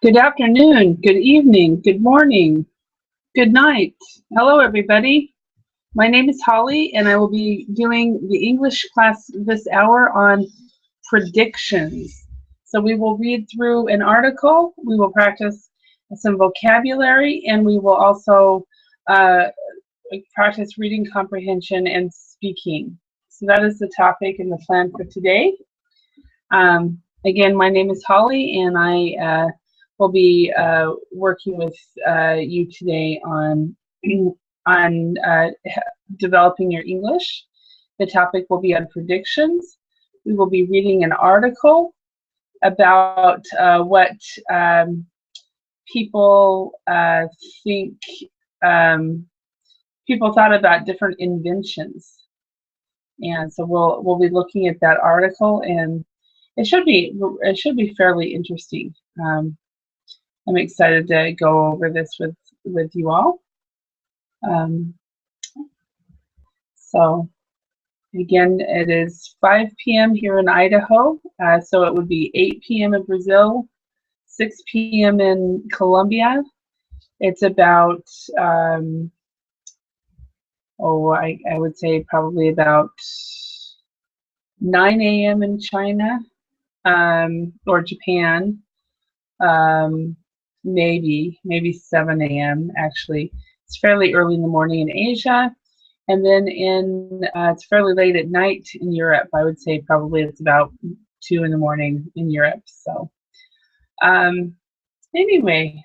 Good afternoon, good evening, good morning, good night. Hello, everybody. My name is Holly, and I will be doing the English class this hour on predictions. So we will read through an article, we will practice some vocabulary, and we will also practice reading comprehension and speaking. So that is the topic and the plan for today. Again, my name is Holly, and I will be working with you today on developing your English. The topic will be on predictions. We will be reading an article about what people think. People thought about different inventions, and so we'll be looking at that article, and it should be fairly interesting. I'm excited to go over this with you all. So again, it is 5 p.m. here in Idaho, so it would be 8 p.m. in Brazil, 6 p.m. in Colombia. It's about, I would say probably about 9 a.m. in China, or Japan. Maybe 7 a.m. actually. It's fairly early in the morning in Asia, and then it's fairly late at night in Europe. I would say probably it's about 2 in the morning in Europe. So anyway,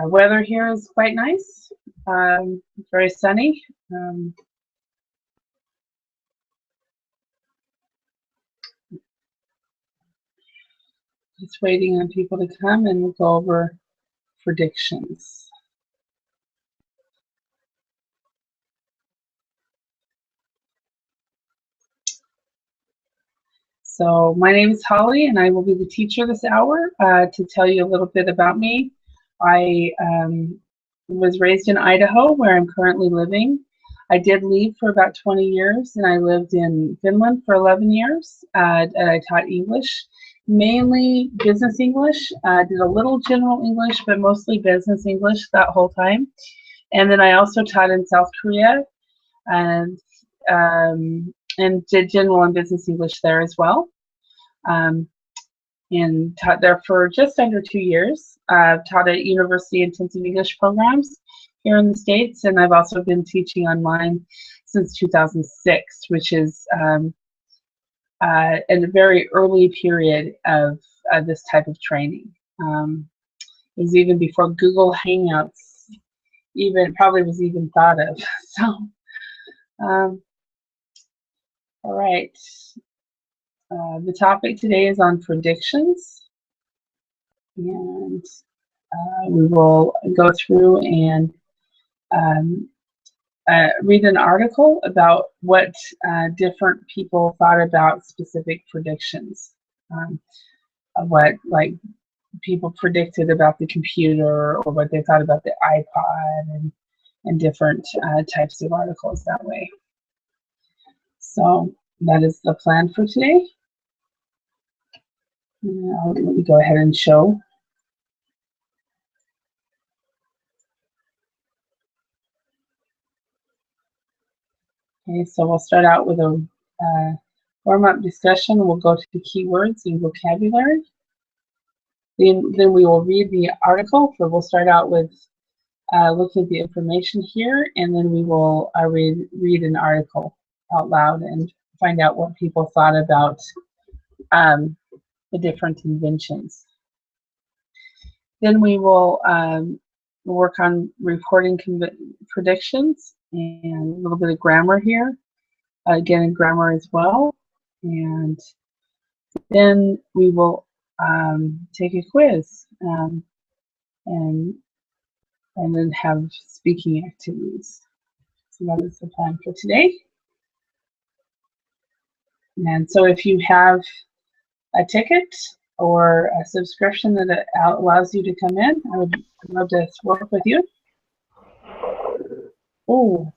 weather here is quite nice. Very sunny. Just waiting on people to come, and we'll go over predictions. So my name is Holly, and I will be the teacher this hour. To tell you a little bit about me, I was raised in Idaho, where I'm currently living. I did leave for about 20 years, and I lived in Finland for 11 years, and I taught English. Mainly business English. Did a little general English, but mostly business English that whole time. And then I also taught in South Korea, and did general and business English there as well. And taught there for just under 2 years. Taught at university intensive English programs here in the States, and I've also been teaching online since 2006, which is in a very early period of this type of training. It was even before Google Hangouts probably was even thought of. So, all right. The topic today is on predictions, and we will go through and read an article about what different people thought about specific predictions, what people predicted about the computer, or what they thought about the iPod, and different types of articles that way. So that is the plan for today. Let me go ahead and show. Okay, so we'll start out with a warm-up discussion. We'll go to the keywords and vocabulary. Then we will read the article. So we'll start out with looking at the information here, and then we will read an article out loud and find out what people thought about the different inventions. Then we will work on reporting predictions, and a little bit of grammar here. Again, grammar as well. And then we will take a quiz, and then have speaking activities. So that is the plan for today. And so if you have a ticket or a subscription that allows you to come in, I would love to work with you. Oh.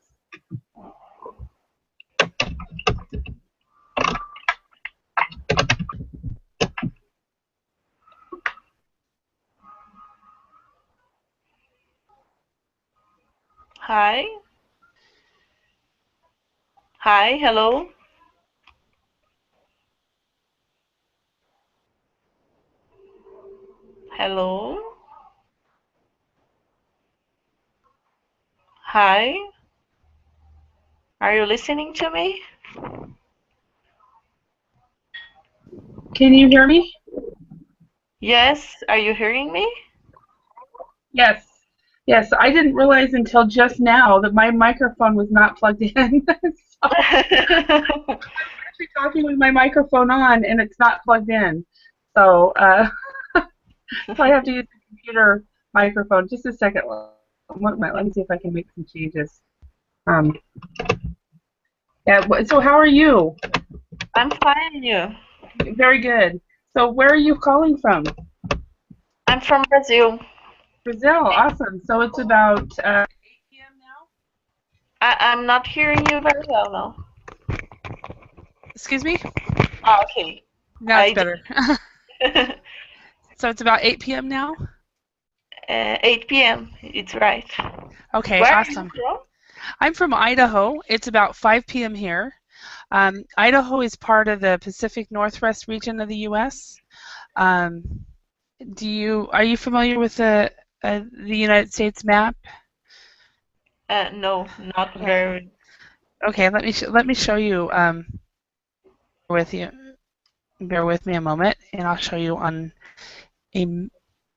Hi. Hi, hello. Hello. Hi. Are you listening to me? Can you hear me? Yes, are you hearing me? Yes. Yes, I didn't realize until just now that my microphone was not plugged in. So I'm actually talking with my microphone on and it's not plugged in. So, so I have to use the computer microphone. Just a second. Let me see if I can make some changes. Um, yeah, so how are you? I'm fine, you. Very good. So where are you calling from? I'm from Brazil. Brazil. Awesome. So it's about 8 p.m. now? I'm not hearing you very well now. Excuse me? Oh, okay. Now it's I better. did. So it's about 8 p.m. now? 8 p.m. It's right. Okay, Where are you awesome. from? I'm from Idaho. It's about 5 p.m. here. Idaho is part of the Pacific Northwest region of the U.S. Um, are you familiar with the United States map? No, not Okay. very. Okay, let me show you with you. Bear with me a moment, and I'll show you on a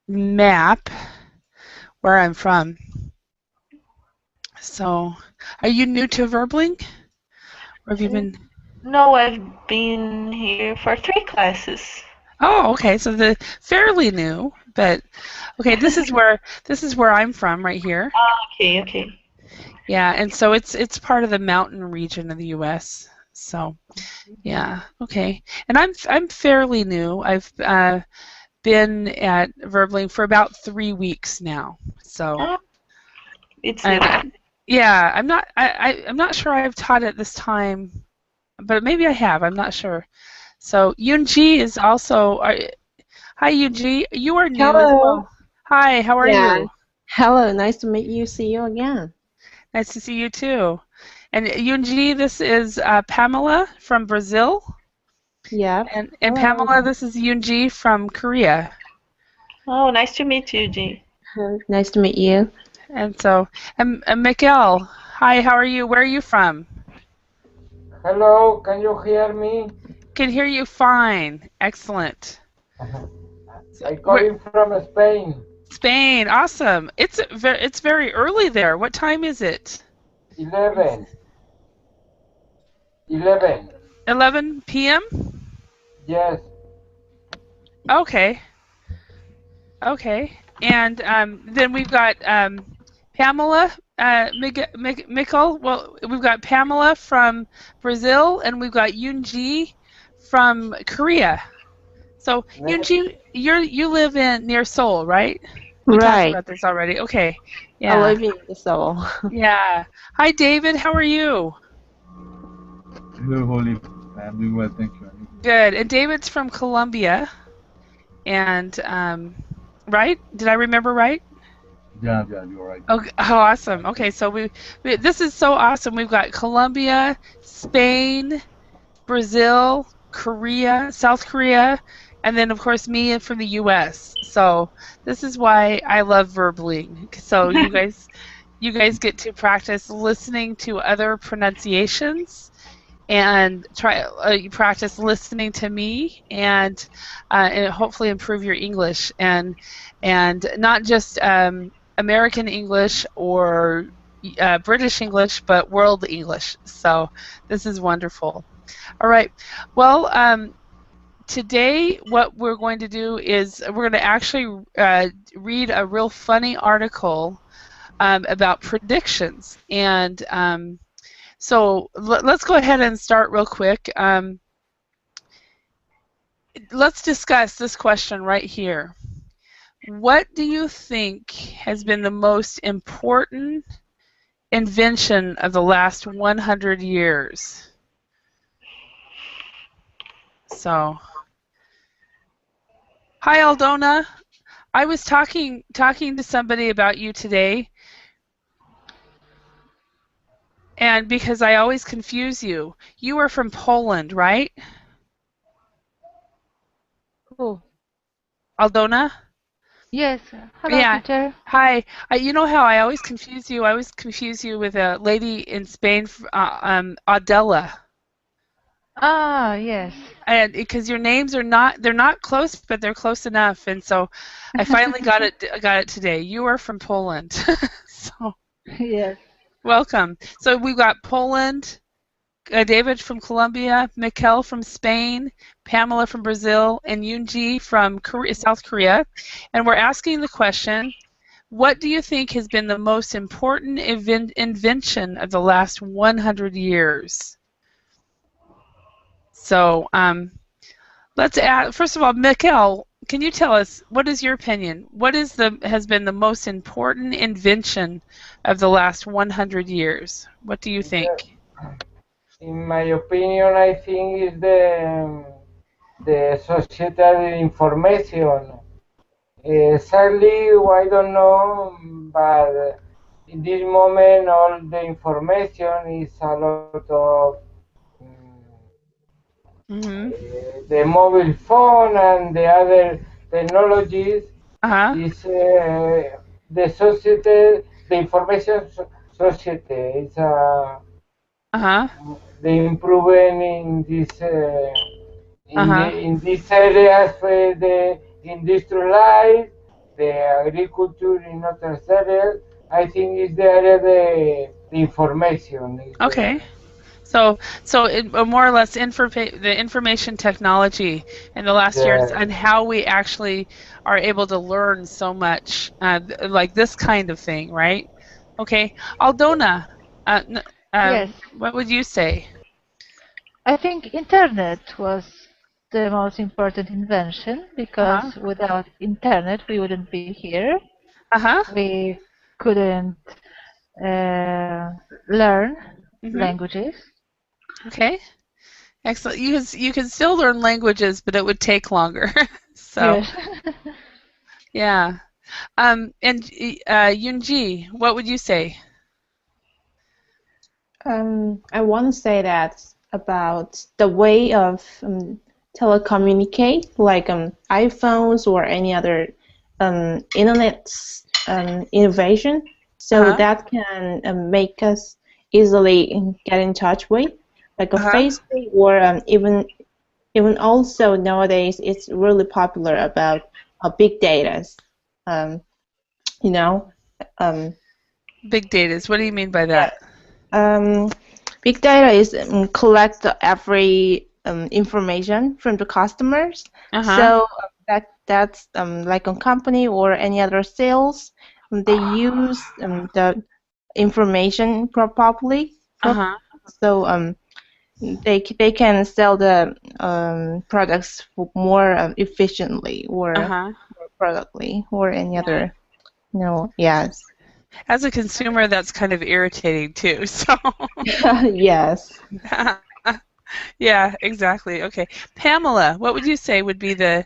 map where I'm from. So, are you new to Verbling, or have you N- been? No, I've been here for 3 classes. Oh, okay. So the fairly new, but okay. This is where I'm from, right here. Okay, okay. Yeah, and so it's part of the mountain region of the U.S. So yeah, okay. And I'm fairly new. I've been at Verbling for about 3 weeks now. So Ah, it's new. and yeah, I'm not sure I've taught it this time, but maybe I have. I'm not sure. So Yunji is also. Hi Yunji, you are new as Hello. well. Hi, how are Yeah. you? Hello. Nice to meet you. See you again. Nice to see you too. And Yunji, this is Pamela from Brazil, Yep. and Hello. Pamela, this is Yunji from Korea. Oh, nice to meet you, G. Nice to meet you. And so, and Miguel, hi, how are you? Where are you from? Hello, can you hear me? Can hear you fine. Excellent. So, I'm calling from Spain. Spain, awesome. It's very early there. What time is it? 11. 11. 11 p.m. Yes. Okay. Okay. And then we've got Pamela Mikkel. Well, we've got Pamela from Brazil, and we've got Yoonji from Korea. So Yoonji, you live in near Seoul, right? We talked Right. about this already. Okay. I Yeah. live in Seoul. Yeah. Hi, David. How are you? Hello, Holly. I'm doing well, thank you. Good. And David's from Colombia. And right? Did I remember right? Yeah, you're right. Okay. Oh, awesome. Okay, so this is so awesome. We've got Colombia, Spain, Brazil, Korea, South Korea, and then of course me from the US. So this is why I love verbling. So you guys get to practice listening to other pronunciations and try you practice listening to me and hopefully improve your English and not just American English or British English, but world English. So this is wonderful. All right. Well, today what we're going to do is we're going to actually read a real funny article about predictions. And so let's go ahead and start real quick. Let's discuss this question right here. What do you think has been the most important invention of the last 100 years? So, hi Aldona. I was talking to somebody about you today. And because I always confuse you, you are from Poland, right? Oh, Aldona? yes. Hello, Yeah. teacher. Hi. You know how I always confuse you? I always confuse you with a lady in Spain, Adela. Ah, yes. And because your names are not, they're not close, but they're close enough. And so I finally got it today. You are from Poland. So Yes. welcome. So we've got Poland, David from Colombia, Mikel from Spain, Pamela from Brazil, and Yoonji from South Korea. And we're asking the question, what do you think has been the most important invention of the last 100 years? So let's ask, first of all, Mikel, can you tell us, what is your opinion? What has been the most important invention of the last 100 years? What do you think? In my opinion, I think is the societal information. Sadly, I don't know, but in this moment, all the information is a lot of Mm-hmm. the mobile phone and the other technologies. Uh-huh. Is the society, the information society is Uh-huh. the improving in this Uh-huh. in these areas for the industrialized, the agriculture in other areas. I think is the area the information is Okay. So more or less the information technology in the last years the and how we actually are able to learn so much, like this kind of thing, right? Okay. Aldona, Yes. what would you say? I think internet was the most important invention Uh-huh. because without internet we wouldn't be here. Uh-huh. We couldn't uh, learn Mm-hmm. languages. Okay. Excellent. You can still learn languages, but it would take longer. So, Yes. yeah. And Yunji, what would you say? I want to say that about the way of telecommunicate, like iPhones or any other internet innovation, so Uh-huh. that can make us easily get in touch with, like a Uh-huh. Facebook, or even also nowadays it's really popular about big data. Um, you know, um, Big data. What do you mean by yeah. that? Um, Big data is collect every information from the customers. Uh-huh. So that's like a company or any other sales. They use the information properly. Uh-huh. So they can sell the products more efficiently or Uh-huh. more productly or any Yeah. other. No, yes, As a consumer, that's kind of irritating too. So, yes. yeah, exactly. Okay. Pamela, what would you say would be the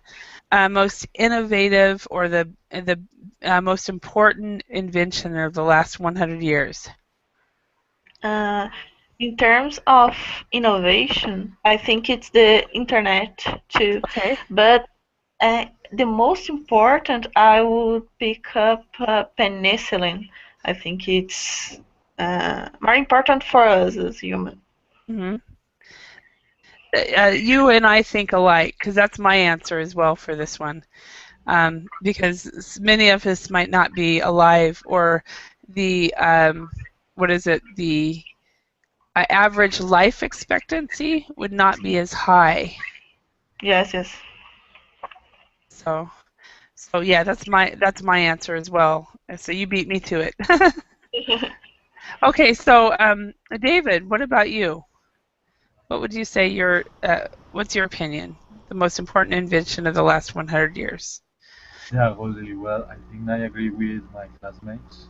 most innovative or the most important invention of the last 100 years? Uh, in terms of innovation, I think it's the internet too. Okay. But the most important, I would pick up penicillin. I think it's more important for us as humans. Hmm. You and I think alike, because that's my answer as well for this one. Because many of us might not be alive, or the what is it? The average life expectancy would not be as high. Yes, yes. So, yeah, that's my answer as well. So you beat me to it. Okay, so David, what about you? What would you say what's your opinion? The most important invention of the last 100 years? Yeah, goes really well. I think I agree with my classmates.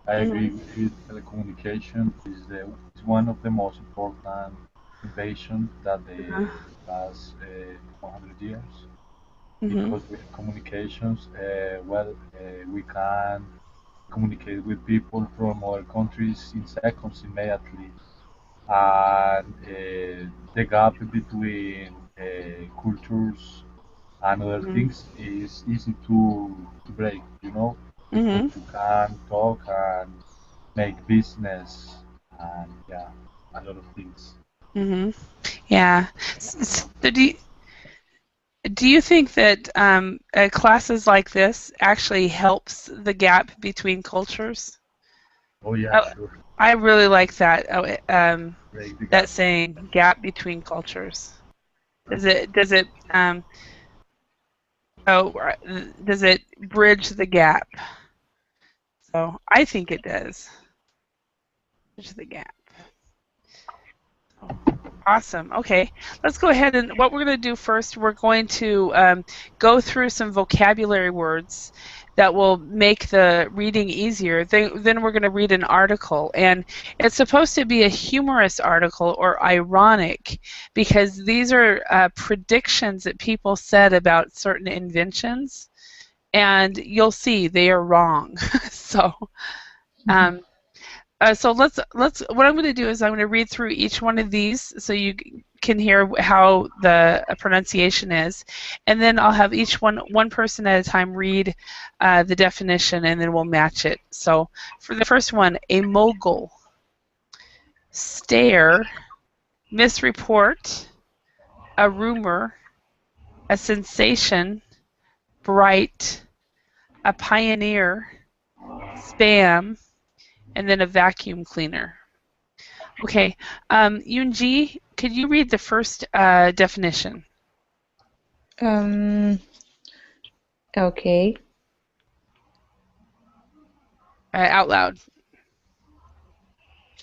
I agree Mhm. with telecommunication is one of the most important inventions that the last 100 years Mhm. because with communications, we can communicate with people from other countries in seconds immediately. And the gap between cultures and other things is easy to break, because you can talk and make business and yeah, a lot of things. Yeah. So do you think that classes like this actually helps the gap between cultures? Oh yeah, sure. I really like that. Break the That gap. saying, gap between cultures. Does it does it bridge the gap? So I think it does. Bridge the gap. Awesome. Okay, let's go ahead and what we're going to do first, we're going to go through some vocabulary words that will make the reading easier. Then we're going to read an article, and it's supposed to be a humorous article or ironic because these are predictions that people said about certain inventions, and you'll see they are wrong. So. So let's what I'm going to do is I'm going to read through each one of these so you can hear how the pronunciation is, and then I'll have each one person at a time read the definition, and then we'll match it. So for the first one, a mogul, stare, misreport, a rumor, a sensation, bright, a pioneer, spam, and then a vacuum cleaner. Okay, Yunji, could you read the first definition? Okay. Out loud.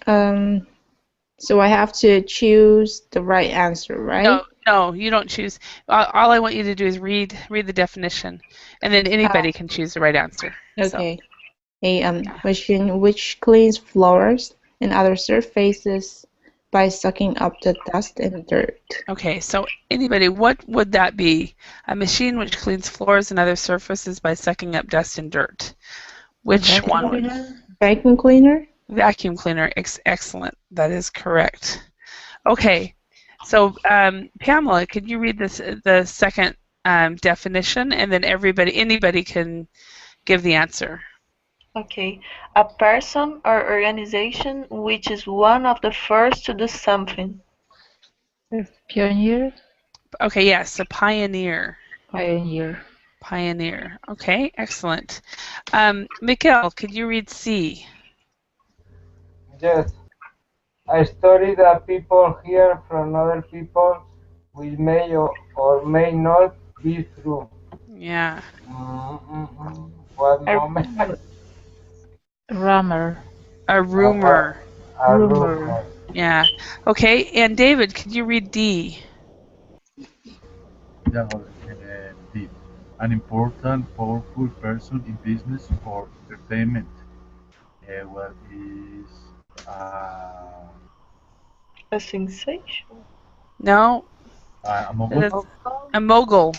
So I have to choose the right answer, right? No, you don't choose. All I want you to do is read the definition, and then anybody can choose the right answer. Okay. A machine which cleans floors and other surfaces by sucking up the dust and dirt. Okay, so anybody, what would that be? A machine which cleans floors and other surfaces by sucking up dust and dirt. Which one would? Vacuum cleaner? Vacuum cleaner. Excellent. That is correct. Okay, so Pamela, could you read the second definition, and then anybody can give the answer. Okay, a person or organization which is one of the first to do something. Pioneer? Okay, yes, a pioneer. Pioneer. Pioneer. Okay, excellent. Mikkel, could you read C? Yes, a story that people hear from other people which may or may not be true. Yeah. What moment? Rumor. A rumor. A rumor. Yeah. Okay, and David, could you read D? Yeah, D. An important, powerful person in business or entertainment. What is A sensation? No. a mogul? A mogul.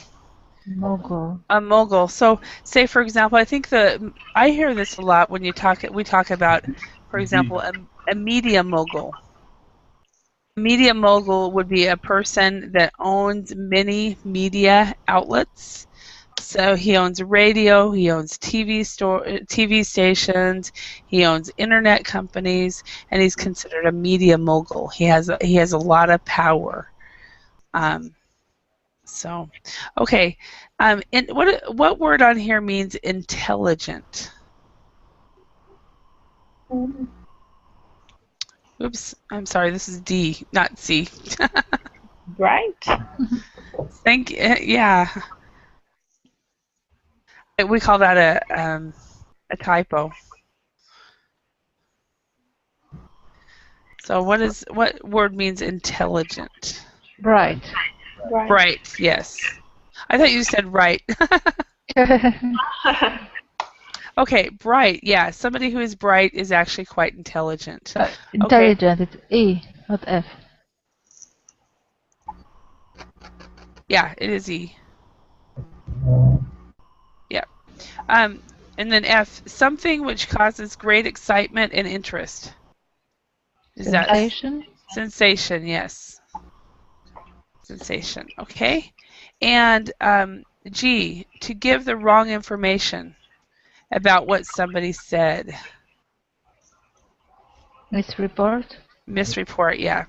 Mogul. A mogul. So, say for example, I hear this a lot when we talk about, for example, a media mogul. A media mogul would be a person that owns many media outlets. So he owns radio, he owns TV stations, he owns internet companies, and he's considered a media mogul. He has a lot of power. So, okay. And what word on here means intelligent? Oops, I'm sorry. This is D, not C. Bright? Thank you. Yeah. We call that a typo. So what word means intelligent? Bright. Bright, yes. I thought you said right. Okay, bright. Yeah, somebody who is bright is actually quite intelligent. Intelligent, it's E, not F. Yeah, it is E. Yeah. And then F, something which causes great excitement and interest. Is that Sensation. sensation? Yes. Sensation. Okay. And G, to give the wrong information about what somebody said. Misreport. Misreport, yeah.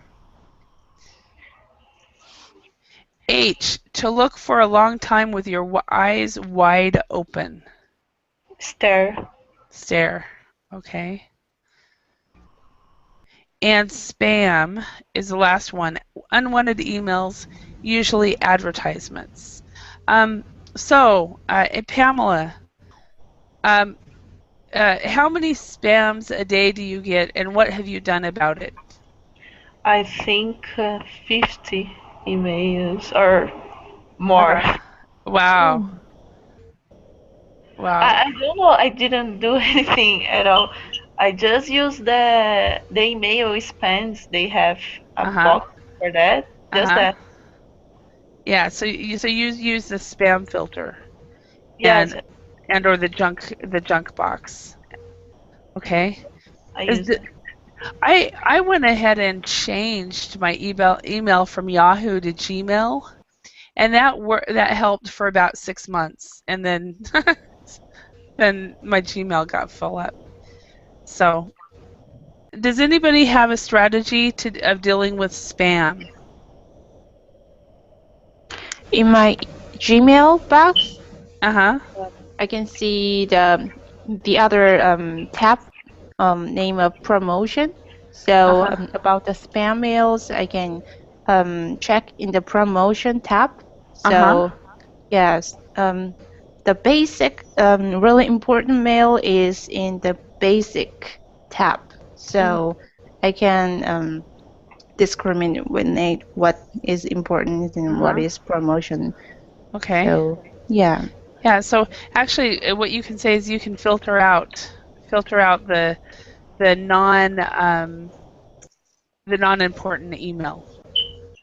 H, to look for a long time with your eyes wide open. Stare. Stare. Okay. And spam is the last one. Unwanted emails, usually advertisements. Pamela, how many spams a day do you get, and what have you done about it? I think 50 emails or more. Wow. Wow. I don't know. I didn't do anything at all. I just use the email spans. They have a box for that. Just that. Yeah. So you use the spam filter. Yes, And or the junk box. Okay. I use it. I went ahead and changed my email from Yahoo to Gmail, and that helped for about 6 months, and then then my Gmail got full up. So, does anybody have a strategy of dealing with spam? In my Gmail box, Uh-huh. I can see the other tab name of promotion. So about the spam mails, I can check in the promotion tab. So yes, the basic really important mail is in the basic tab. So I can discriminate what is important and what is promotion. Okay. So yeah. Yeah. So actually, what you can say is you can filter out the non-important email.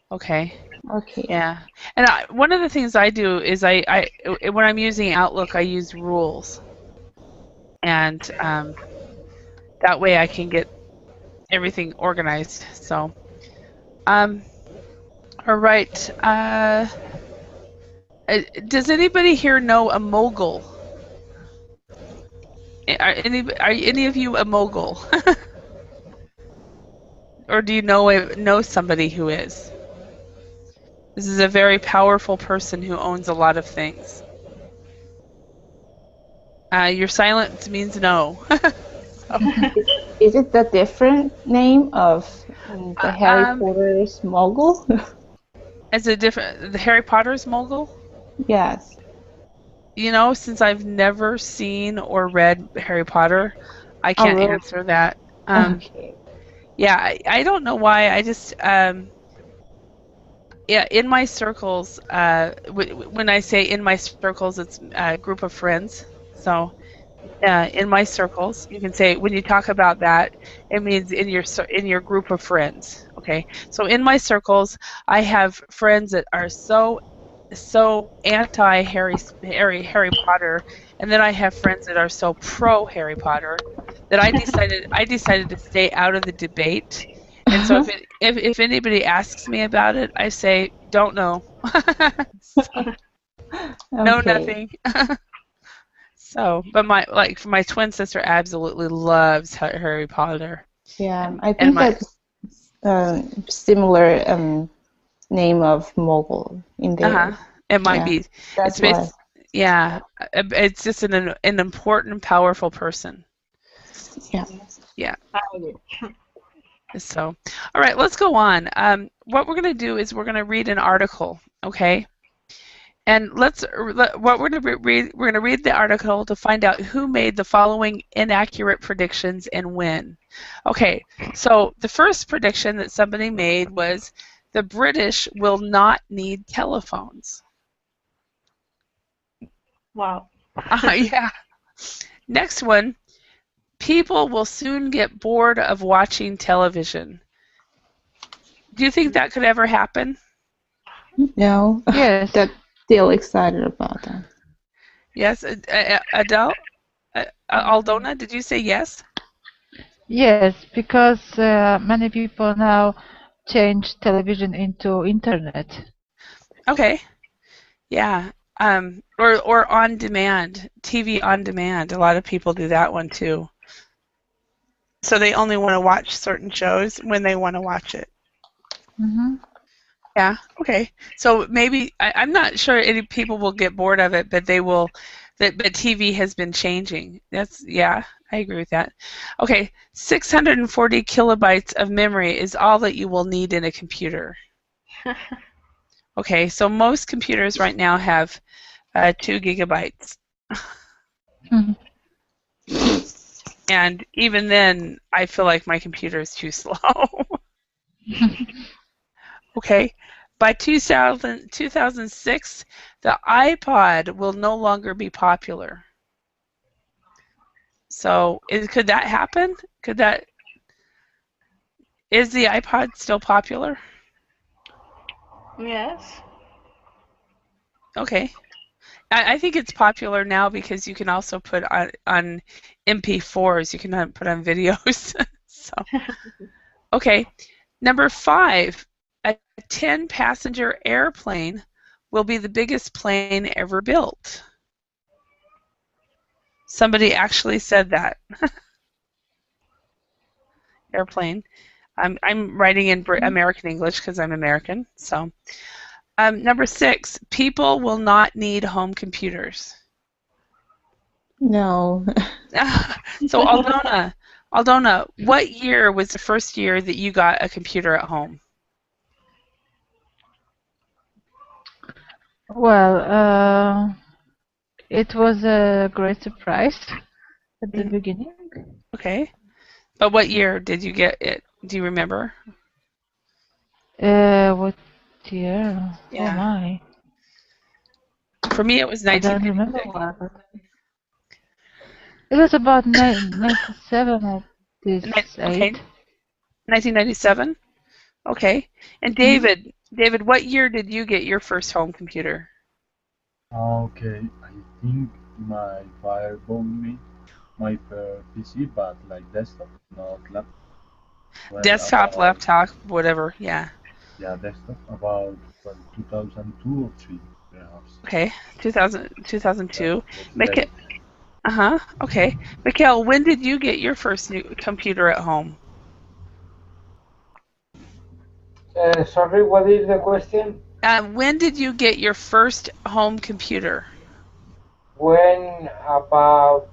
Okay. Okay. Yeah. And one of the things I do is I when I'm using Outlook, I use rules, and that way I can get everything organized. So, all right. Does anybody here know a mogul? Are any of you a mogul? Or do you know somebody who is? This is a very powerful person who owns a lot of things. Your silence means no. Is it the different name of the Harry Potter's mogul? Is it different? The Harry Potter's mogul? Yes. You know, since I've never seen or read Harry Potter, I can't really? answer that. Okay. Yeah, I don't know why. I just yeah, in my circles, when I say in my circles, it's a group of friends. So in my circles, you can say when you talk about that, it means in your group of friends. Okay, so in my circles, I have friends that are so anti Harry Potter, and then I have friends that are so pro Harry Potter that I decided to stay out of the debate. And so if anybody asks me about it, I say don't know. Know nothing. So, but my twin sister absolutely loves Harry Potter. Yeah, I think that's similar name of mogul in there. It might be. That's why. Yeah, it's just an important, powerful person. Yeah. Yeah. So, all right, let's go on. What we're going to do is we're going to read an article, okay? And what we're going to read, we're going to read the article to find out who made the following inaccurate predictions and when. Okay, so the first prediction that somebody made was the British will not need telephones. Wow. Yeah. Next one, people will soon get bored of watching television. Do you think that could ever happen? No. Yes. That's still excited about that. Yes, Adele? Aldona, did you say yes? Yes, because many people now change television into internet. Okay. Yeah. Or on demand, TV on demand. A lot of people do that one too. So they only want to watch certain shows when they want to watch it. Mm-hmm. Yeah. Okay. So maybe I'm not sure any people will get bored of it, but they will. But TV has been changing. Yeah. I agree with that. Okay. 640 kilobytes of memory is all that you will need in a computer. Okay. So most computers right now have 2 gigabytes. Mhm. And even then, I feel like my computer is too slow. Okay. By 2006, the iPod will no longer be popular. So could that happen? Is the iPod still popular? Yes. Okay. I think it's popular now because you can also put on MP4s. You can put on videos. So, okay. Number 5, a 10-passenger airplane will be the biggest plane ever built. Somebody actually said that. Airplane. I'm writing in American English because I'm American. So, number 6, people will not need home computers. No. So Aldona, what year was the first year that you got a computer at home? Well, it was a great surprise at the beginning. Okay. But what year did you get it? Do you remember? What year? Yeah. Oh my. For me, it was I don't remember 1996. well, but it was about 97 at this Okay, age. 1997. Okay. And David, what year did you get your first home computer? Okay, I think my father bought me my first PC, but like desktop, not laptop. Well, Desktop, about laptop, whatever. Yeah. desktop about 2002 or three, perhaps. Okay. 2002. Was Mika- late. uh-huh. Okay. Mikhail, when did you get your first new computer at home? Sorry, what is the question? When did you get your first home computer? When about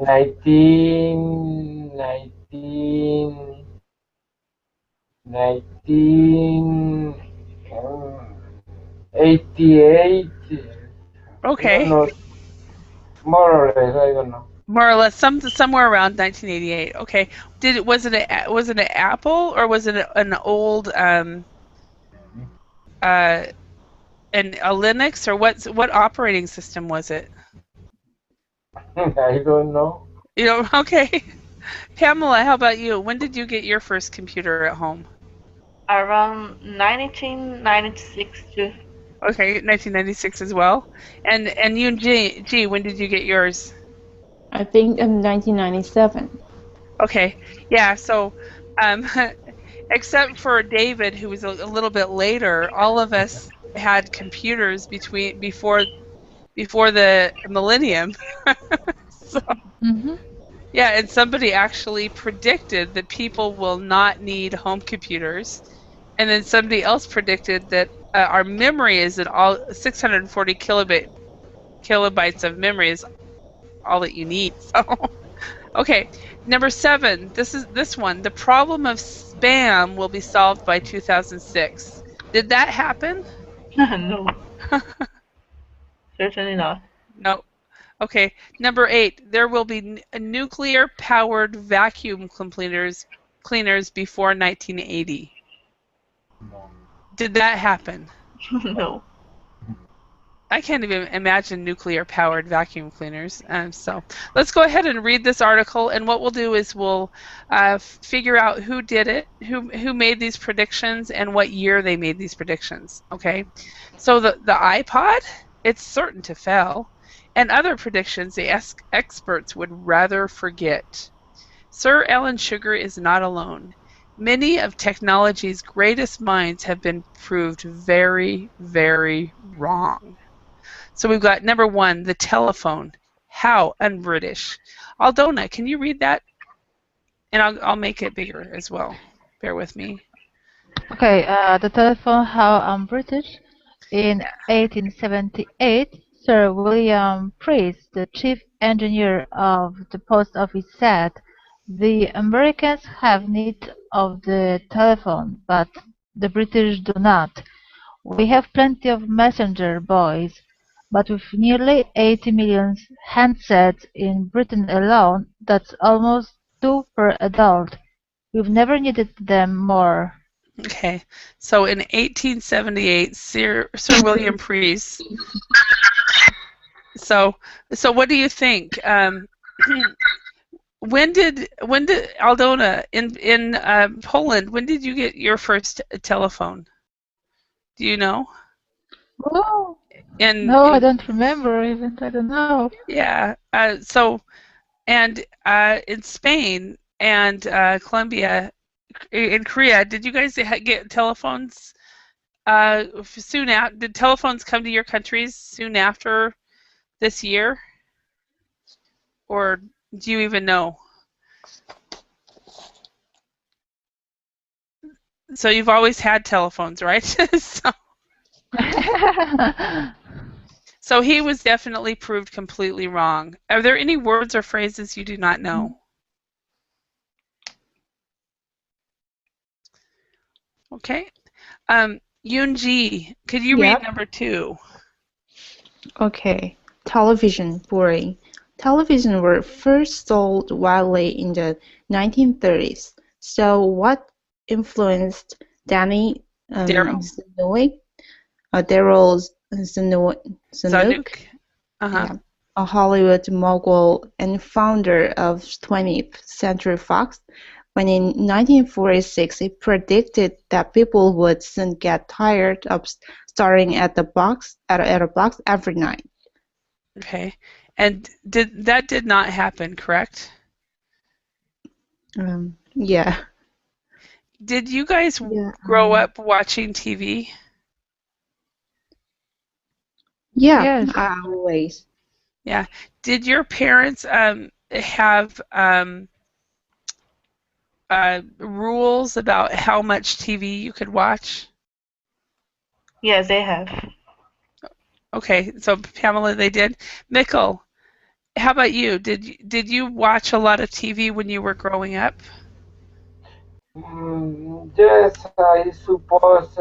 1988. I don't Okay. know, more or less. I don't know. More or less, somewhere around 1988. Okay. Was it an Apple or was it an old uh a Linux, or what operating system was it? I don't know. You know, okay. Pamela, how about you? When did you get your first computer at home? Around 1996 too. Okay, 1996 as well. And you and G, when did you get yours? I think in 1997. Okay. Yeah, so um except for David, who was a little bit later, all of us had computers before the millennium. So, Mm-hmm. yeah, and somebody actually predicted that people will not need home computers, and then somebody else predicted that our memory is at all 640 kilobytes of memory is all that you need. So, okay, number 7. This one. The problem of spam will be solved by 2006. Did that happen? No, certainly not. No. Okay, number 8. There will be nuclear-powered vacuum cleaners before 1980. No. Did that happen? No. I can't even imagine nuclear-powered vacuum cleaners. So let's go ahead and read this article, and what we'll do is we'll figure out who did it, who made these predictions, and what year they made these predictions. Okay, so the iPod, it's certain to fail, and other predictions the experts would rather forget. Sir Alan Sugar is not alone. Many of technology's greatest minds have been proved very, very wrong. So we've got number 1, the telephone. How un-British. Aldona, can you read that? And I'll make it bigger as well. Bear with me. Okay, the telephone, how I'm British. In 1878, Sir William Preece, the chief engineer of the post office, said, "The Americans have need of the telephone, but the British do not. We have plenty of messenger boys, but with nearly 80 million handsets in Britain alone, that's almost 2 per adult. We've never needed them more." Okay, so in 1878, Sir William Preece. So what do you think? When did Aldona in Poland? When did you get your first telephone? Do you know? Oh, no, I don't remember even. I don't know. Yeah. So, and in Spain and Colombia, in Korea, did you guys get telephones soon after? Did telephones come to your countries soon after this year? Or do you even know? So you've always had telephones, right? So he was definitely proved completely wrong. Are there any words or phrases you do not know? Okay. Yoonji, could you read number 2? Okay. Television, boring. Television were first sold widely in the 1930s. So what influenced Danny Daryl Zanuck, a Hollywood mogul and founder of 20th Century Fox, when in 1946 he predicted that people would soon get tired of staring at a box every night. Okay, and that did not happen, correct? Yeah. Did you guys grow up watching TV? Yeah, yes. Always. Yeah. Did your parents have rules about how much TV you could watch? Yes, they have. Okay, so Pamela, they did. Mikkel, how about you? Did you watch a lot of TV when you were growing up? Yes, I suppose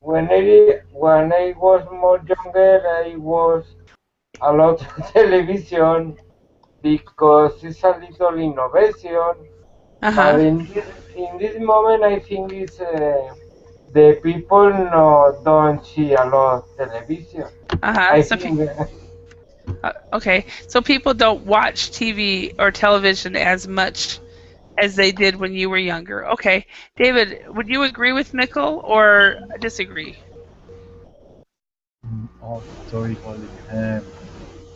when I was more younger, I was a lot of television because it's a little innovation. But in this moment, I think it's the people don't see a lot of television. I think. Okay, so people don't watch TV or television as much as they did when you were younger. Okay, David, would you agree with Mikkel or disagree? Oh, sorry, Holly.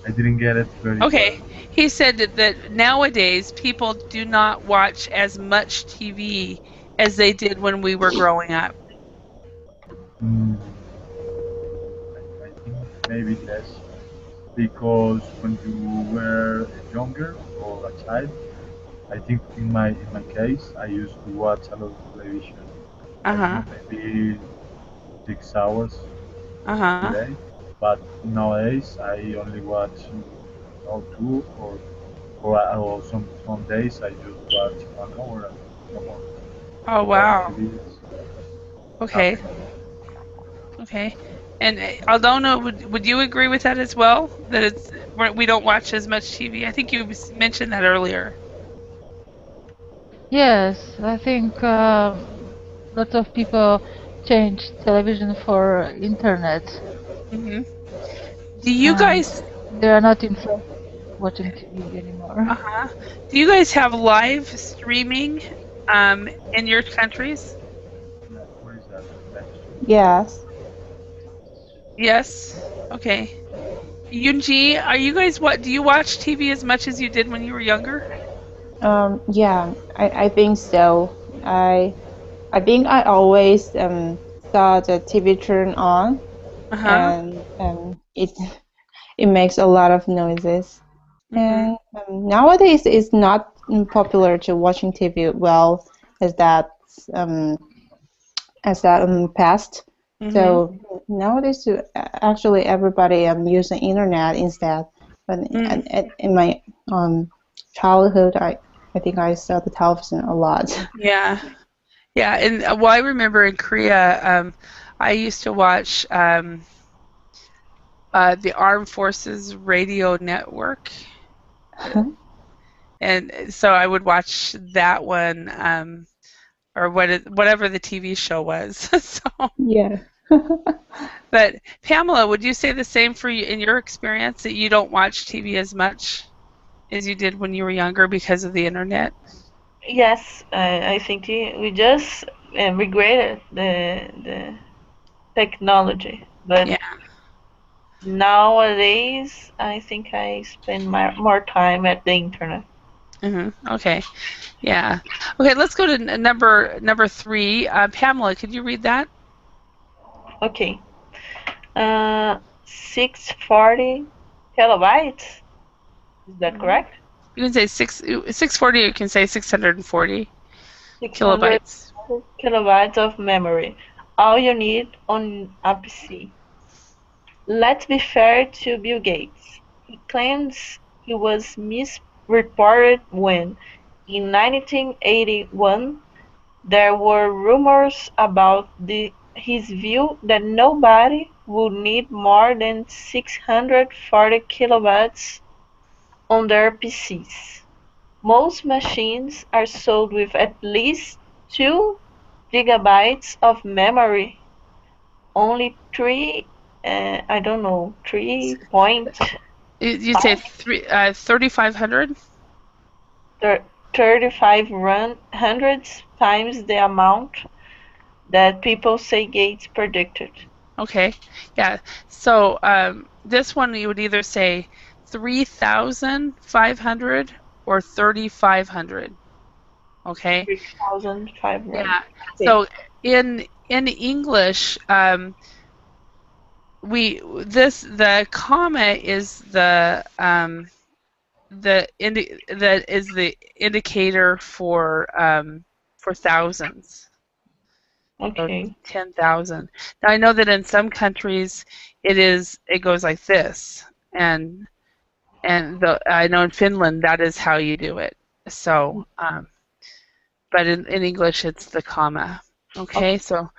I didn't get it very well. Okay, he said that nowadays people do not watch as much TV as they did when we were growing up. I think maybe less, because when you were younger or a child, I think in my case, I used to watch a lot of television. I don't know, maybe 6 hours a day. But nowadays, I only watch 2 or some days I just watch 1 hour and no more. Oh wow. Maybe okay. Okay. And Aldona, would you agree with that as well? That we don't watch as much TV? I think you mentioned that earlier. Yes, I think lots of people change television for internet. Mm-hmm. Do you guys? They are not interested watching TV anymore. Uh-huh. Do you guys have live streaming in your countries? What is that? Yes. Yes. Okay. Yunji, are you guys what? Do you watch TV as much as you did when you were younger? Yeah, I think so. I think I always saw the TV turn on, Uh-huh. and it makes a lot of noises. Mm-hmm. And nowadays, it's not popular to watching TV well as that um, past. Mm-hmm. So nowadays, actually, everybody using internet instead. But in my childhood, I think I saw the television a lot. Yeah. Yeah, and well, I remember in Korea, I used to watch the Armed Forces Radio Network, and so I would watch that one, or whatever the TV show was. So, Yeah. but Pamela, would you say the same for you in your experience that you don't watch TV as much as you did when you were younger because of the internet? Yes, I think we just regretted the technology, but Yeah. nowadays I think I spend more time at the internet. Okay. Yeah. Okay. Let's go to number 3. Pamela, could you read that? Okay. 640 kilobytes. Is that correct? You can say 640. You can say 640 600 kilobytes. kilobytes of memory. All you need on a PC. Let's be fair to Bill Gates. He claims he was misreported when, in 1981, there were rumors about his view that nobody would need more than 640 kilobytes on their PCs. Most machines are sold with at least 2 gigabytes of memory. Only 3 point You say 3,500. 3,500 times the amount that people say Gates predicted. Okay. Yeah. So this one you would either say 3,500 or 3,500. Okay. 3,500. Yeah. Okay. So in English, the comma is the indicator for thousands. Okay. 10,000. Now I know that in some countries it goes like this, and I know in Finland that is how you do it. So, but in English it's the comma. Okay, so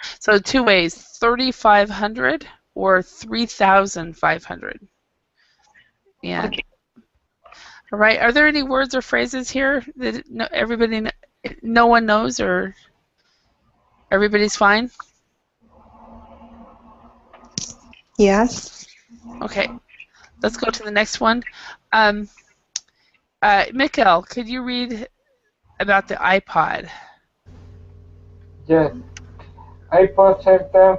2 ways: 3,500 or 3,500. And Okay. all right, are there any words or phrases here that no one knows, or everybody's fine? Yes. Okay, let's go to the next one. Mikkel, could you read about the iPod? Yes, iPod certain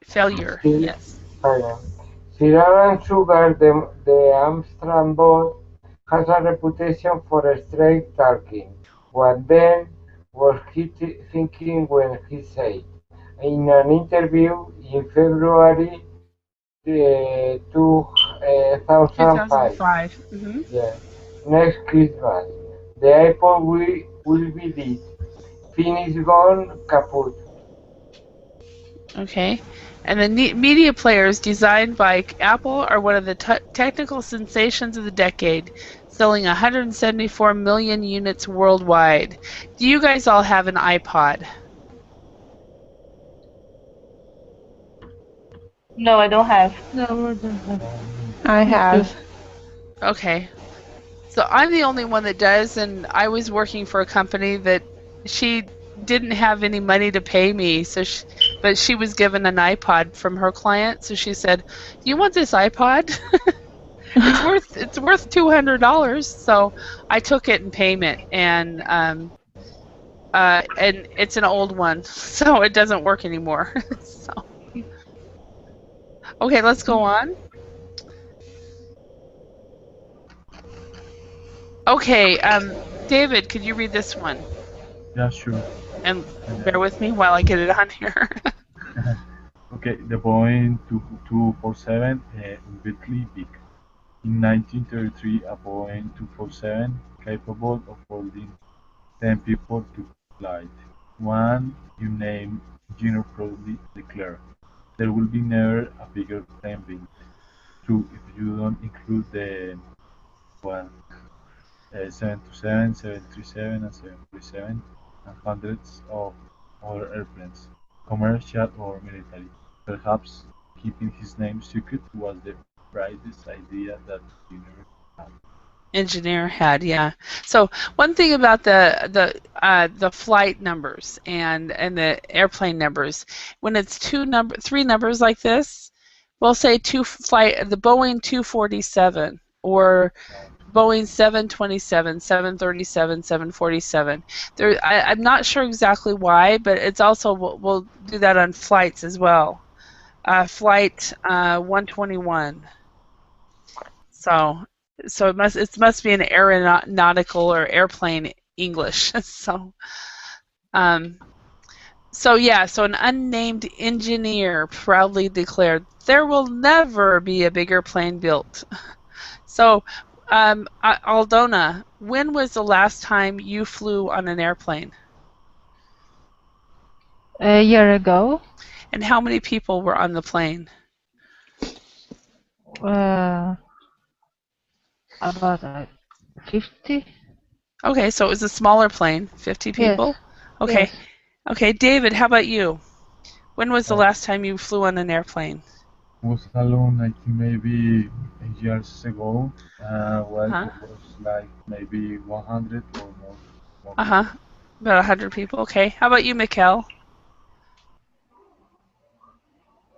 Failure, yes. failure. Sir Alan Sugar, the Amsterdam boss, has a reputation for straight talking. What then was he thinking when he said, in an interview in February 2005, 2005. yeah, next Christmas, the iPod will be dead. Finish gone, kaput. Okay. And the media players designed by Apple are one of the technical sensations of the decade, selling 174 million units worldwide. Do you guys all have an iPod? No, I don't have. No, we don't have. I have. Okay. So I'm the only one that does, and I was working for a company that she didn't have any money to pay me, so but she was given an iPod from her client, so she said, "Do you want this iPod? It's worth $200." So I took it in payment, and it's an old one, so it doesn't work anymore. So okay, let's go on. Okay, David, could you read this one? Yeah, sure. And bear with me while I get it on here. Okay, the Boeing 247 unwittingly big. In 1933, a Boeing 247 capable of holding 10 people took flight. One unnamed engineer proudly declared, "There will be never a bigger plane built." True, if you don't include the well, 727, 737, and 747, and hundreds of other airplanes, commercial or military. Perhaps keeping his name secret was the brightest idea that the universe had. Engineer had, yeah. So one thing about the flight numbers and the airplane numbers, when it's three numbers like this, we'll say the Boeing 247 or Boeing 727, 737, 747. I'm not sure exactly why, but it's also we'll do that on flights as well. Flight 121. So it must be an aeronautical or airplane English. So an unnamed engineer proudly declared, "There will never be a bigger plane built." So Aldona, when was the last time you flew on an airplane? A year ago. And how many people were on the plane? About 50. Okay, so it was a smaller plane, 50 people? Yes. Okay. Yes. Okay, David, how about you? When was the last time you flew on an airplane? Was alone, I think maybe 8 years ago. It was like maybe 100 or more. About 100 people. Okay. How about you, Mikkel?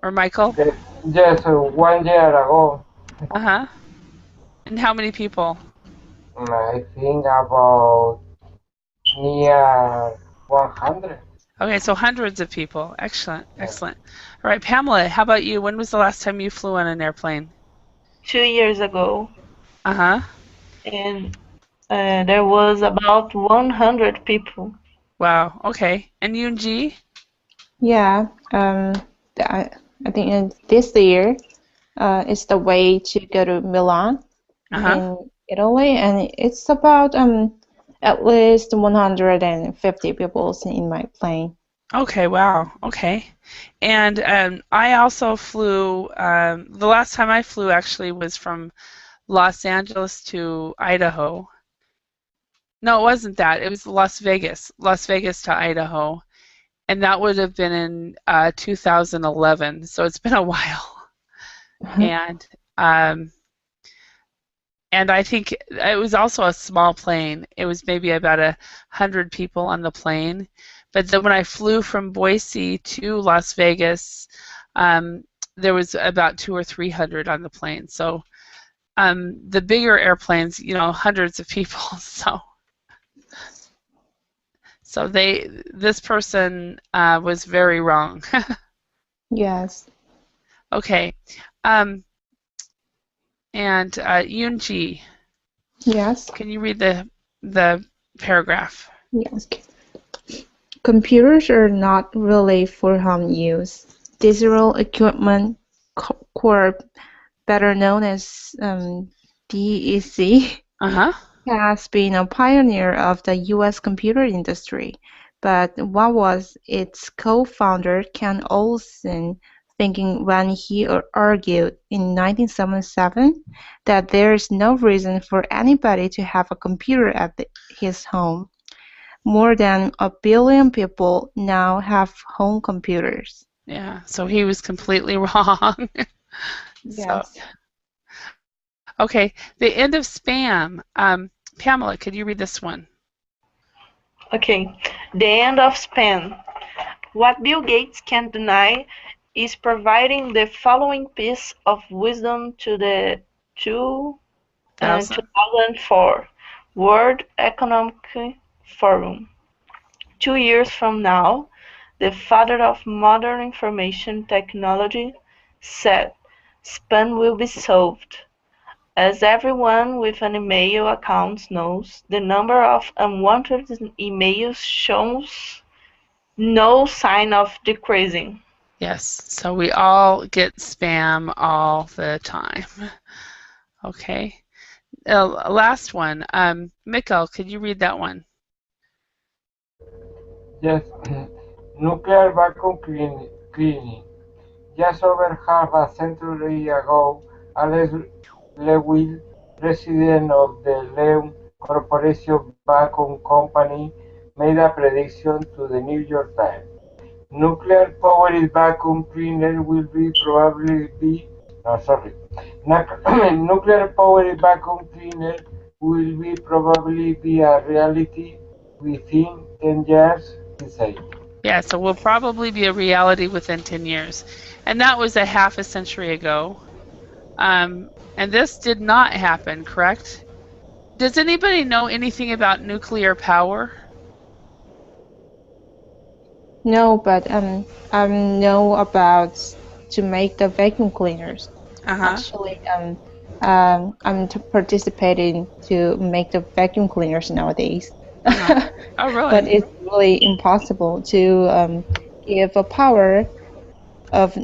Or Michael? Yes, 1 year ago. And how many people? I think about near 100. Okay, so hundreds of people. Excellent, excellent. All right, Pamela, how about you? When was the last time you flew on an airplane? 2 years ago. And there was about 100 people. Wow, okay. And Yoonji? Yeah, I think this year is the way to go to Milan in Italy, and it's about at least 150 people in my plane. Okay, wow. Okay. And I also flew, the last time I flew actually was from Los Angeles to Idaho. No, it wasn't that. It was Las Vegas to Idaho. And that would have been in 2011. So it's been a while. And I think it was also a small plane. It was maybe about 100 people on the plane. But then when I flew from Boise to Las Vegas, there was about 200 or 300 on the plane. So the bigger airplanes, hundreds of people. So this person was very wrong. Yes. Okay. And Yoonji. Yes. Can you read the paragraph? Yes. Computers are not really for home use. Digital Equipment Corp, better known as DEC, has been a pioneer of the U.S. computer industry. But what was its co-founder Ken Olsen thinking when he argued in 1977 that there is no reason for anybody to have a computer at his home? More than 1 billion people now have home computers. Yeah, so he was completely wrong. Yes. Okay, the end of spam. Pamela, could you read this one? Okay, the end of spam. What Bill Gates can't deny is providing the following piece of wisdom to the 2004 World Economic Forum. 2 years from now, the father of modern information technology said, "Spam will be solved." As everyone with an email account knows, the number of unwanted emails shows no sign of decreasing. Yes, so we all get spam all the time. Okay. Last one. Mikkel, could you read that one? Yes, nuclear vacuum cleaning. Just over half a century ago, Alex Lewis, president of the Leum Corporation Vacuum Company, made a prediction to the New York Times. Nuclear-powered vacuum cleaner will be probably be no sorry. Nuclear-powered vacuum cleaner will be probably be a reality within 10 years, he said. Yeah, so will probably be a reality within 10 years. And that was a half a century ago. And this did not happen, correct? Does anybody know anything about nuclear power? No, but I know about to make the vacuum cleaners. Actually, I'm participating to make the vacuum cleaners nowadays. Oh, really? But it's really impossible to give a power of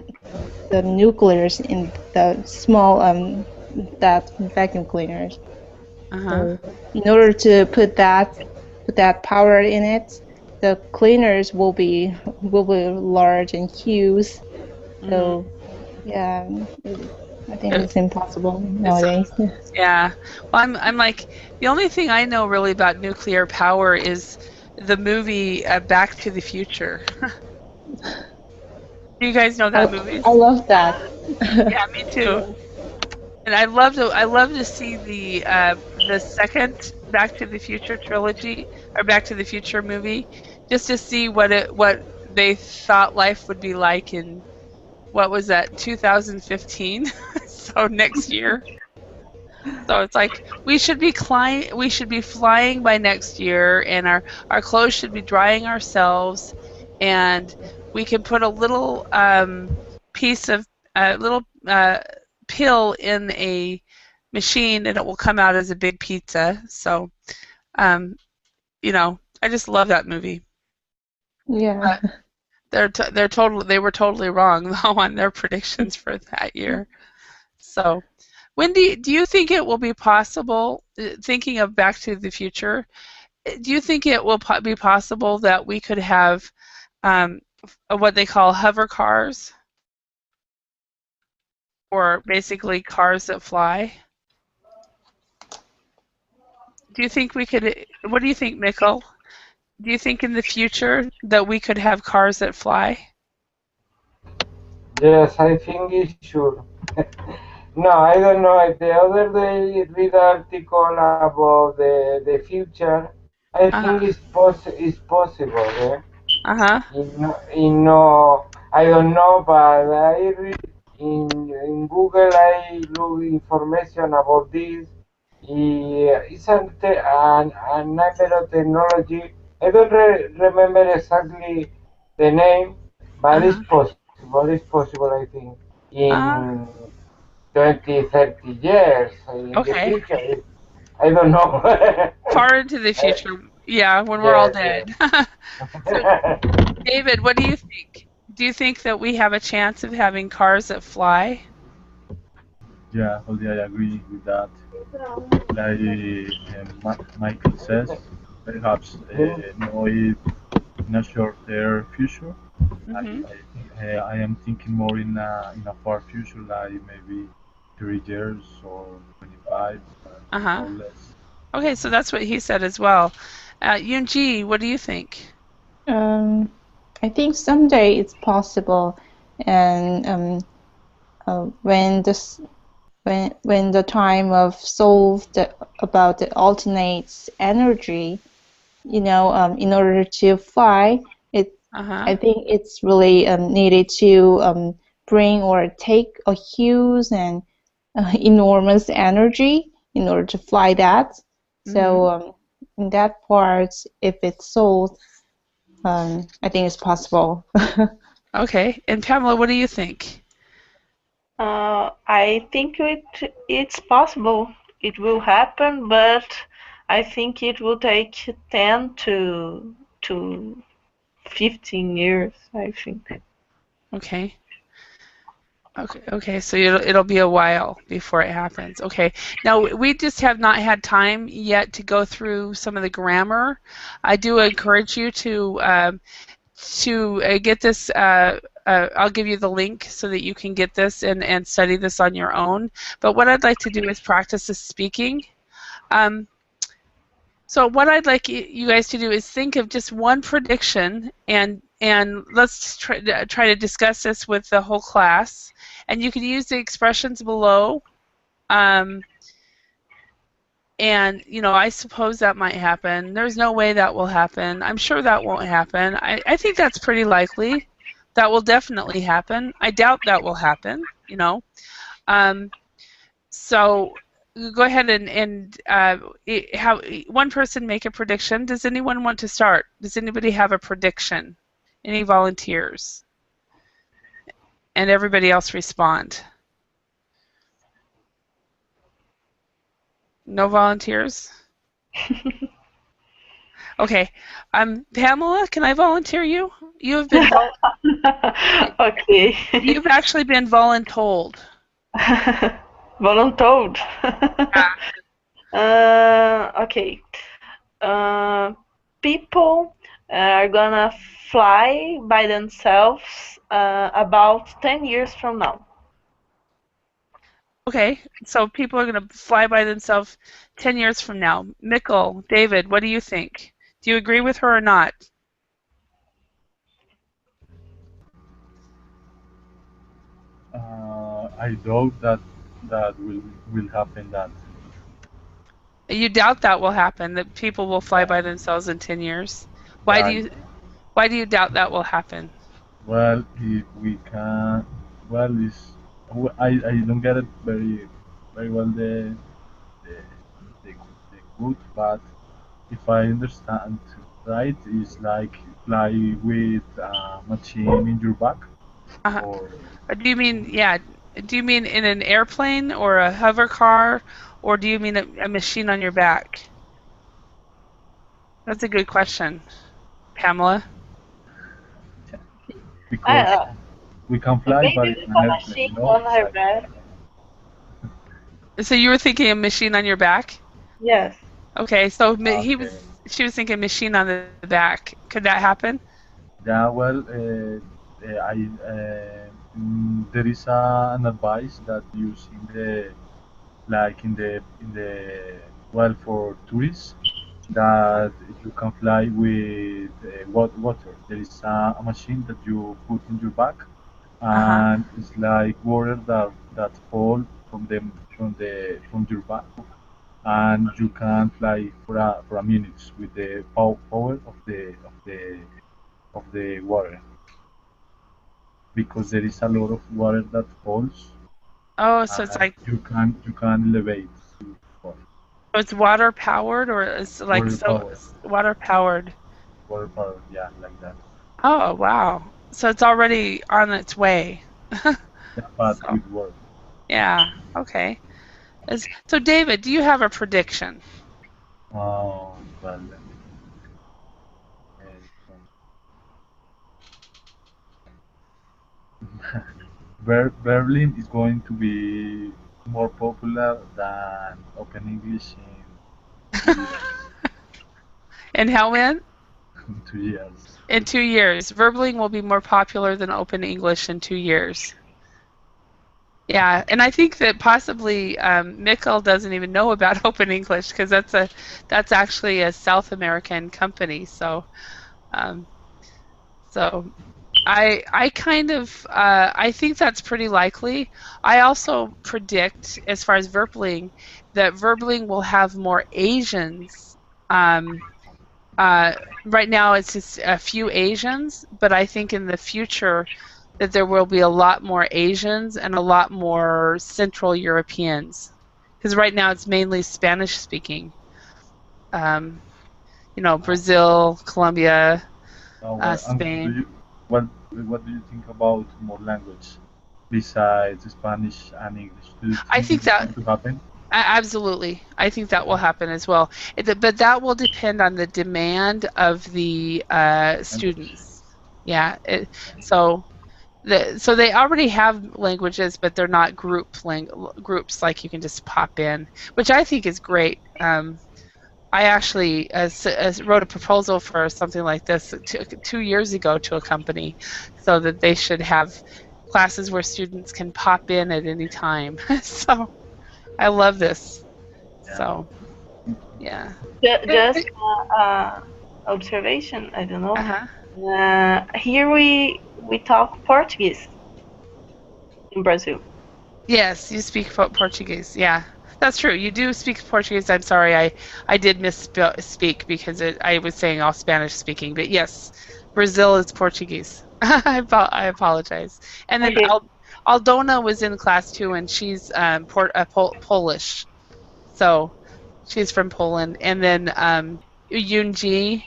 the nuclears in the small that vacuum cleaners. So in order to put that power in it, the cleaners will be large and huge. So yeah, I think it's impossible nowadays. Yeah. Well, I'm like, the only thing I know really about nuclear power is the movie Back to the Future. Do you guys know that movie? I love that. Yeah, me too. And I love to see the second Back to the Future trilogy or Back to the Future movie, just to see what they thought life would be like in what was that 2015, so next year. So it's like we should be flying by next year, and our clothes should be drying ourselves, and we can put a little piece of little pill in a machine, and it will come out as a big pizza. So, I just love that movie. Yeah. They were totally wrong though on their predictions for that year. So, Wendy, do you think it will be possible, thinking of Back to the Future, do you think it will be possible that we could have what they call hover cars, or basically cars that fly? Do you think we could, what do you think, Mikkel? Do you think in the future that we could have cars that fly? Yes, I think it's sure. No, I don't know. The other day read article about the future. I think it's possible. I don't know, but I read in Google. I look information about this. It's a number of technology. I don't remember exactly the name, but it's possible. It's possible, I think, in 20, 30 years in the future. I don't know. Far into the future, yeah, when we're all dead. So, David, what do you think? Do you think that we have a chance of having cars that fly? Yeah, Holly, I agree with that. Like Michael says, perhaps no, in a shorter future. I am thinking more in a far future, like maybe 3 years or 25, or less. Okay, so that's what he said as well. Yunji, what do you think? I think someday it's possible, and when the time of about the alternates energy, in order to fly, I think it's really needed to bring or take a huge and enormous energy in order to fly that. So in that part, if it's sold, I think it's possible. Okay. And Pamela, what do you think? I think it's possible. It will happen, but I think it will take 10 to 15 years, I think. Okay. Okay, so it'll be a while before it happens. Okay, now we just have not had time yet to go through some of the grammar. I do encourage you to get this. I'll give you the link so that you can get this and study this on your own. But what I'd like to do is practice the speaking. So what I'd like you guys to do is think of just one prediction, and let's try to discuss this with the whole class. And you can use the expressions below. And I suppose that might happen. There's no way that will happen. I'm sure that won't happen. I think that's pretty likely. That will definitely happen. I doubt that will happen. So go ahead and have one person make a prediction. Does anyone want to start? Does anybody have a prediction? Any volunteers? And everybody else respond. No volunteers? Okay. Pamela, can I volunteer you? You have been Okay. You've actually been voluntold. Voluntold. Yeah. Okay. People are gonna fly by themselves about 10 years from now. Okay, so people are going to fly by themselves 10 years from now. Mikkel, David, what do you think? Do you agree with her or not? I doubt that will happen. That You doubt that will happen, that people will fly by themselves in 10 years? Why do you doubt that will happen? well, if we can, well, I don't get it very well the, the, the good, but if I understand right, it's like fly with a machine in your back, or Do you mean, do you mean in an airplane or a hover car, or do you mean a machine on your back? That's a good question, Pamela. because we can fly, but Maybe it's with an a airplane, machine on It's her like, back. So you were thinking a machine on your back? Yes. Okay, so okay. she was thinking machine on the back. Could that happen? Yeah, well, there is an advice that use in the like in the well for tourists that you can fly with water. There is a machine that you put in your back, and it's like water that fall from your back, and you can fly for a minute with the power of the water, because there is a lot of water that falls, Oh, so it's and like, you can elevate to fall. so it's water powered, or it's like Water power, water powered? yeah, like that. Oh, wow. So it's already on its way. Yeah, but So, with water. yeah, okay. So David, do you have a prediction? Oh, well, Berlin is going to be more popular than Open English in 2 years. And how when? In 2 years. In 2 years. Verbling will be more popular than Open English in 2 years. Yeah, and I think that possibly Mikkel doesn't even know about Open English, because that's actually a South American company. So, um, so I kind of I think that's pretty likely. I also predict, as far as Verbling, that Verbling will have more Asians right now it's just a few Asians, but I think in the future that there will be a lot more Asians and a lot more Central Europeans, because right now it's mainly Spanish speaking. Brazil, Colombia, Spain. What do you think about more language besides Spanish and English? Do you I think think it's that going to happen? absolutely. I think that will happen as well. But that will depend on the demand of the students. Yeah. So they already have languages, but they're not groups like you can just pop in, which I think is great. I actually wrote a proposal for something like this 2 years ago to a company, so that they should have classes where students can pop in at any time. So I love this. So yeah. Just observation. I don't know. Uh-huh. Here we talk Portuguese in Brazil. Yes, you speak Portuguese. Yeah, that's true. You do speak Portuguese. I'm sorry, I did misspeak because I was saying all Spanish speaking. But yes, Brazil is Portuguese. I apologize. And then Okay. Aldona was in class too, and she's Polish. So she's from Poland. And then Yunji,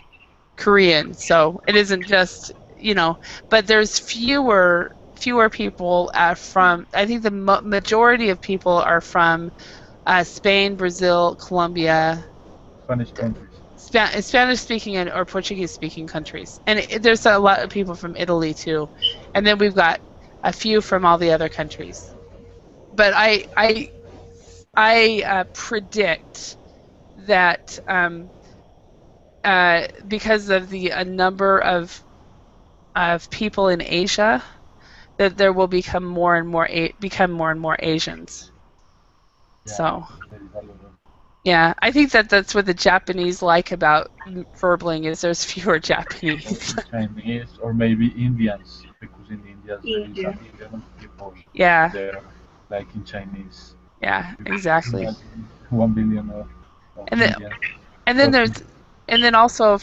Korean. So it isn't just, but there's fewer people from. I think the majority of people are from Spain, Brazil, Colombia, Spanish countries. Spanish speaking or Portuguese speaking countries, and there's a lot of people from Italy too, and then we've got a few from all the other countries. But I predict that because of the number of people in Asia, that there will become more and more Asians. Yeah, So there is a lot of. yeah, I think that's what the Japanese like about Verbling is there's fewer Japanese. Chinese or maybe Indians, because in India there is a India. million of people Yeah, there, like in Chinese. yeah, You exactly. imagine 1 billion of And then Indians and then talking. also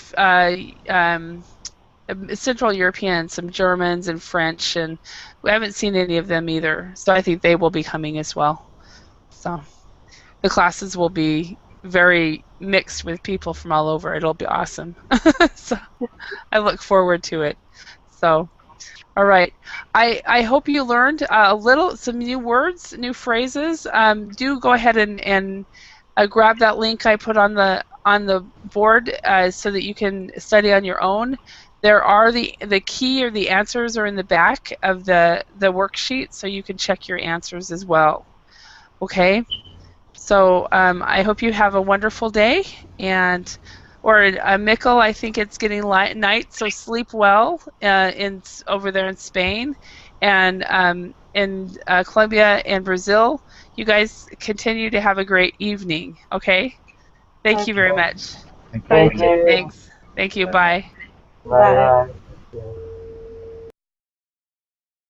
Central European, some Germans and French, and we haven't seen any of them either. So I think they will be coming as well. So the classes will be very mixed with people from all over. It'll be awesome. So I look forward to it. So, all right. I hope you learned some new words, new phrases. Do go ahead and grab that link I put on the board so that you can study on your own. There are the key or the answers are in the back of the worksheet, so you can check your answers as well. Okay. So I hope you have a wonderful day, or Mikkel, I think it's getting night, so sleep well over there in Spain, and in Colombia and Brazil. You guys continue to have a great evening. Okay. Thank you very much. Thank you Thank very much. you. Thanks. Thank you. Bye bye. Bye. Bye Bye. bye.